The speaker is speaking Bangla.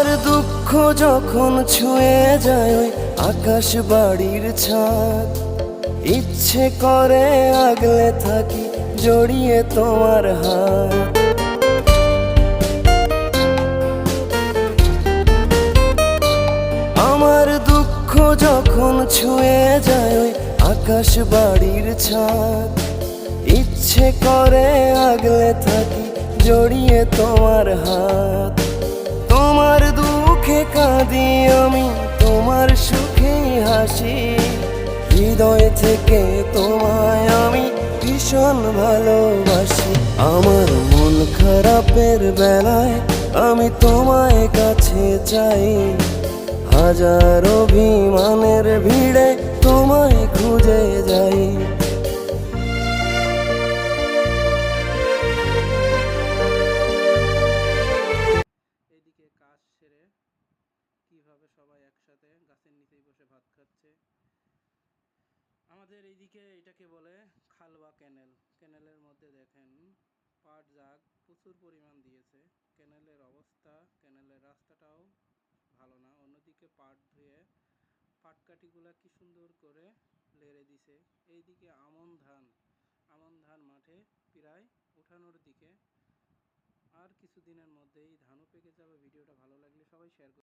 আমার দুঃখ যখন ছুঁয়ে যায় ওই আকাশ বাড়ির ছাদ, ইচ্ছে করে আগলে থাকি জড়িয়ে তোমার হাত। আমার দুঃখ যখন ছুঁয়ে যায় ওই আকাশ বাড়ির ছাদ, ইচ্ছে করে আগলে থাকি জড়িয়ে তোমার হাত। তোমার দুঃখে কাঁদি আমি, তোমার সুখে হাসি, হৃদয় থেকে তোমায় আমি ভীষণ ভালোবাসি। আমার মন খারাপের বেলায় আমি তোমায় কাছে চাই, হাজার অভিমানের ভিড়ে তোমায় খুঁজে যাই। এদিকে কাজ সেরে কিভাবে সবাই একসাথে গাছের নিচেই বসে ভাত খাচ্ছে। আমাদের এইদিকে এটাকে বলে খাল বা ক্যানেল। ক্যানেলের মধ্যে দেখেন পাট জাগ প্রচুর পরিমাণ দিয়েছে। ক্যানেলের অবস্থা, ক্যানেলের রাস্তাটাও ভালো না। অন্যদিকে পাট ধুয়ে পাটকাঠিগুলা কি সুন্দর করে লেড়ে দিছে। এইদিকে আমন ধান মাঠে প্রায় উঠানোর দিকে। আর কিছুদিনের মধ্যেই ধানও পেকে যাবে। ভিডিওটা ভালো লাগলে সবাই শেয়ার করুন।